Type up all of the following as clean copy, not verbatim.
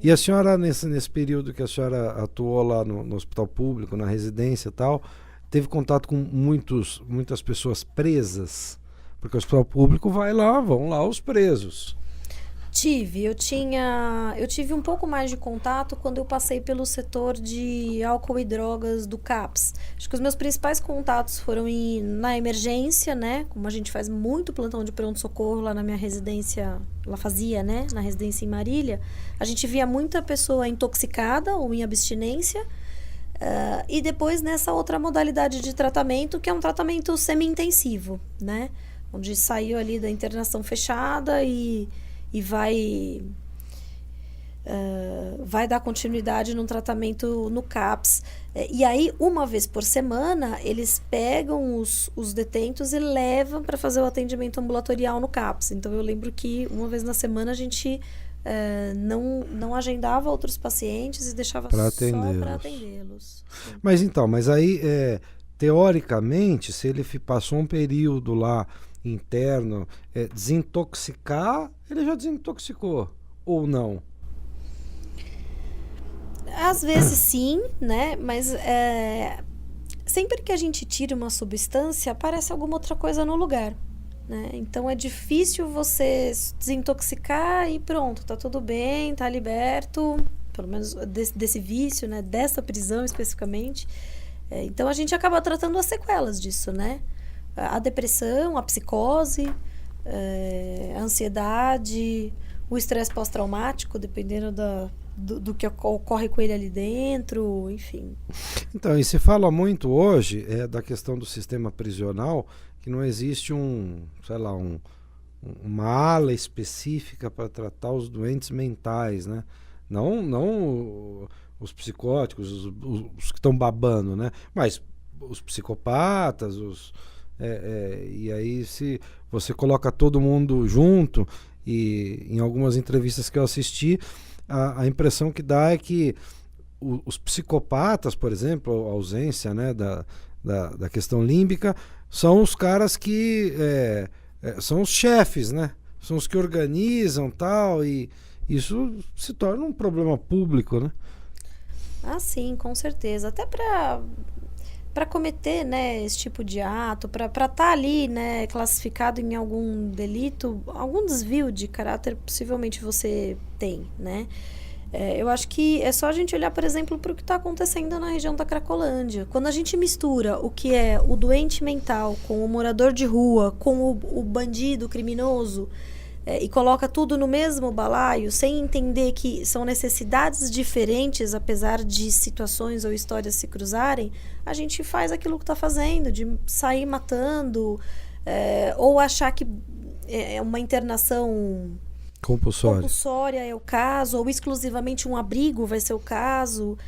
E a senhora, nesse período que a senhora atuou lá no hospital público, na residência e tal, teve contato com muitas pessoas presas? Porque o hospital público vão lá os presos. Eu tive um pouco mais de contato quando eu passei pelo setor de álcool e drogas do CAPS. Acho que os meus principais contatos foram na emergência, né? Como a gente faz muito plantão de pronto-socorro lá na minha residência, lá fazia, né? Na residência em Marília, a gente via muita pessoa intoxicada ou em abstinência. E depois nessa outra modalidade de tratamento, que é um tratamento semi-intensivo, né? Onde saiu ali da internação fechada e vai dar continuidade no tratamento no CAPS. E aí, uma vez por semana, eles pegam os detentos e levam para fazer o atendimento ambulatorial no CAPS. Então, eu lembro que uma vez na semana a gente não agendava outros pacientes e deixava só para atendê-los. Mas aí, teoricamente, se ele passou um período lá interno, desintoxicar, ele já desintoxicou, ou não? Às vezes sim, né? Mas sempre que a gente tira uma substância, aparece alguma outra coisa no lugar, né? Então é difícil você desintoxicar e pronto, tá tudo bem, tá liberto, pelo menos desse vício, né? Dessa prisão especificamente. Então a gente acaba tratando as sequelas disso, né? A depressão, a psicose, a ansiedade, o estresse pós-traumático, dependendo do que ocorre com ele ali dentro, enfim. Então, e se fala muito hoje da questão do sistema prisional, que não existe uma ala específica para tratar os doentes mentais, né? Não os psicóticos, os que estão babando, né? Mas os psicopatas, e aí se você coloca todo mundo junto, e em algumas entrevistas que eu assisti, a impressão que dá é que os psicopatas, por exemplo, a ausência, né, da questão límbica, são os caras que são os chefes, né? São os que organizam tal, e isso se torna um problema público, né? Ah, sim, com certeza. Até para cometer, né, esse tipo de ato, para estar ali, né, classificado em algum delito, algum desvio de caráter, possivelmente você tem, né? Eu acho que é só a gente olhar, por exemplo, para o que está acontecendo na região da Cracolândia. Quando a gente mistura o que é o doente mental com o morador de rua, com o bandido, o criminoso, e coloca tudo no mesmo balaio, sem entender que são necessidades diferentes, apesar de situações ou histórias se cruzarem, a gente faz aquilo que está fazendo, de sair matando, ou achar que é uma internação compulsória é o caso, ou exclusivamente um abrigo vai ser o caso.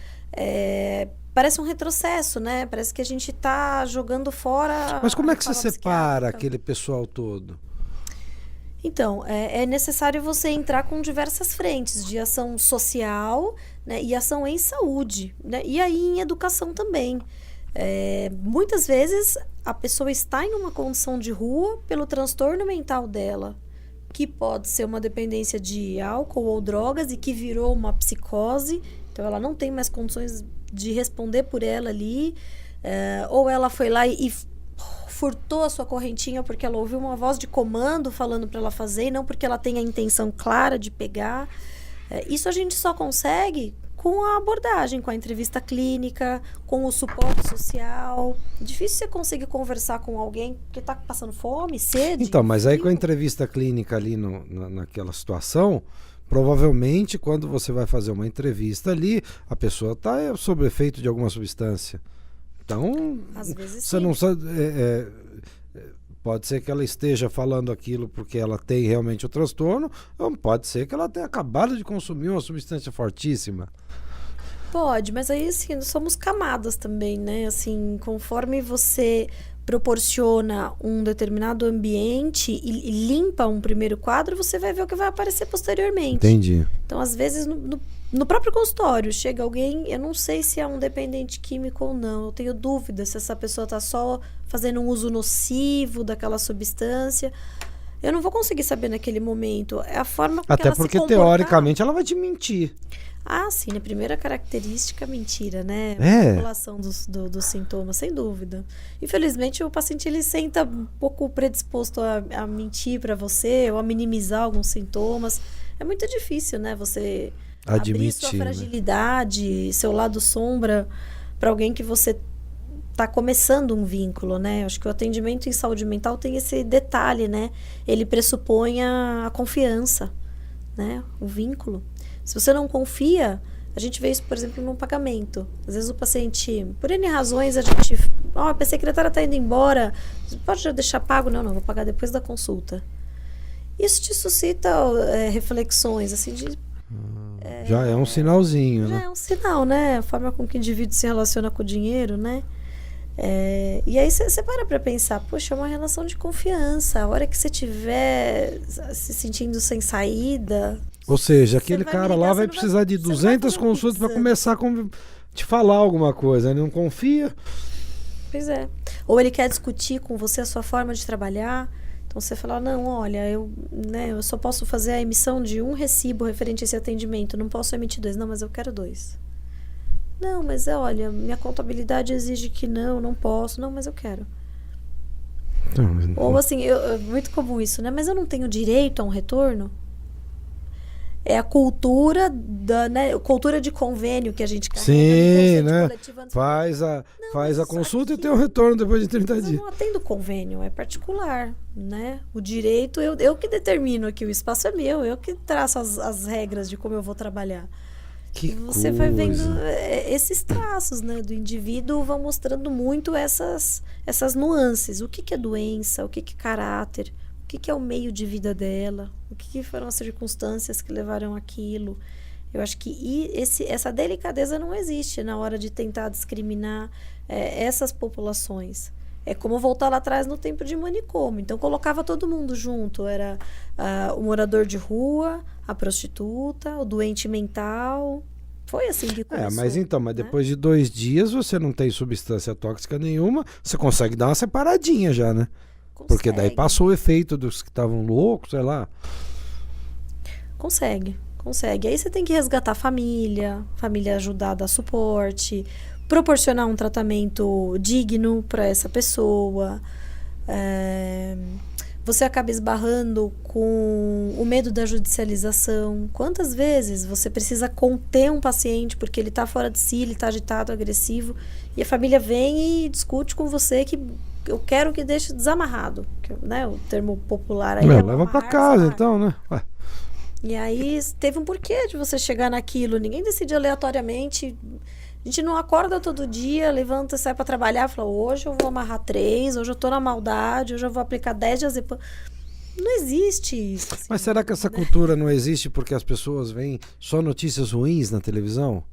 Parece um retrocesso, né? Parece que a gente está jogando fora. Mas como é que você separa aquele pessoal todo? Então, é necessário você entrar com diversas frentes de ação social, né, e ação em saúde, né, e aí em educação também. Muitas vezes a pessoa está em uma condição de rua pelo transtorno mental dela, que pode ser uma dependência de álcool ou drogas e que virou uma psicose, então ela não tem mais condições de responder por ela ali, ou ela foi lá e furtou a sua correntinha porque ela ouviu uma voz de comando falando para ela fazer e não porque ela tem a intenção clara de pegar. Isso a gente só consegue com a abordagem, com a entrevista clínica, com o suporte social. Difícil você conseguir conversar com alguém que está passando fome, sede. Então, mas frio. Aí com a entrevista clínica ali naquela situação, provavelmente quando você vai fazer uma entrevista ali, a pessoa está sob efeito de alguma substância. Então, às vezes você sim. não sabe, pode ser que ela esteja falando aquilo porque ela tem realmente o transtorno, ou pode ser que ela tenha acabado de consumir uma substância fortíssima. Pode, mas aí assim, somos camadas também, né? Assim, conforme você proporciona um determinado ambiente e limpa um primeiro quadro, você vai ver o que vai aparecer posteriormente. Entendi. Então, às vezes, no próprio consultório, chega alguém, eu não sei se é um dependente químico ou não, eu tenho dúvida se essa pessoa está só fazendo um uso nocivo daquela substância. Eu não vou conseguir saber naquele momento. É a forma com que Até ela porque, se comportar. teoricamente, ela vai te mentir. Ah, sim, a primeira característica, mentira, né? É. Manipulação dos sintomas, sem dúvida. Infelizmente, o paciente ele senta um pouco predisposto a mentir para você ou a minimizar alguns sintomas. É muito difícil, né? Você abrir sua Admitir, né? fragilidade, seu lado sombra para alguém que você está começando um vínculo, né? Acho que o atendimento em saúde mental tem esse detalhe, né? Ele pressupõe a confiança, né? O vínculo. Se você não confia, a gente vê isso, por exemplo, no pagamento. Às vezes o paciente, por N razões, a gente... a secretária está indo embora, pode já deixar pago? Não, vou pagar depois da consulta. Isso te suscita reflexões, assim, de... Já é um sinalzinho, Já né? é um sinal, né? A forma com que o indivíduo se relaciona com o dinheiro, né? E aí você para pensar, poxa, é uma relação de confiança. A hora que você estiver se sentindo sem saída... Ou seja, aquele vai cara me lá ligar, vai você não precisar de você não vai 200 fazer um consultas para pix começar a te falar alguma coisa. Ele não confia. Pois é. Ou ele quer discutir com você a sua forma de trabalhar. Então você fala, não, olha, eu só posso fazer a emissão de um recibo referente a esse atendimento, não posso emitir 2. Não, mas eu quero 2. Não, mas olha, minha contabilidade exige que não posso. Não, mas eu quero. Ou assim, é muito comum isso, né? Mas eu não tenho direito a um retorno? É a cultura cultura de convênio que a gente carrega. Sim, né? Coletivo, Faz a consulta e tem o aqui... retorno depois de 30 Mas dias. eu não atendo convênio, é particular, né? O direito, eu que determino aqui, o espaço é meu, eu que traço as regras de como eu vou trabalhar. Que Você vai vendo esses traços, né, do indivíduo, vão mostrando muito essas nuances. O que é doença, o que é caráter, o que é o meio de vida dela, o que foram as circunstâncias que levaram aquilo. Eu acho que essa delicadeza não existe na hora de tentar discriminar essas populações. É como voltar lá atrás no tempo de manicômio. Então, colocava todo mundo junto. Era o morador de rua, a prostituta, o doente mental. Foi assim que começou. Mas né? depois de 2 dias você não tem substância tóxica nenhuma, você consegue dar uma separadinha já, né? Porque daí passou o efeito dos que estavam loucos, sei lá. Consegue. Aí você tem que resgatar a família ajudar a dar suporte, proporcionar um tratamento digno para essa pessoa. Você acaba esbarrando com o medo da judicialização. Quantas vezes você precisa conter um paciente porque ele está fora de si, ele está agitado, agressivo, e a família vem e discute com você que eu quero que deixe desamarrado, né? O termo popular aí leva para casa, então, né? Ué. E aí teve um porquê de você chegar naquilo. Ninguém decide aleatoriamente. A gente não acorda todo dia, levanta e sai para trabalhar e fala, hoje eu vou amarrar 3, hoje eu tô na maldade, hoje eu vou aplicar 10 diazepam. Não existe isso. Assim, mas será que essa cultura não existe porque as pessoas veem só notícias ruins na televisão?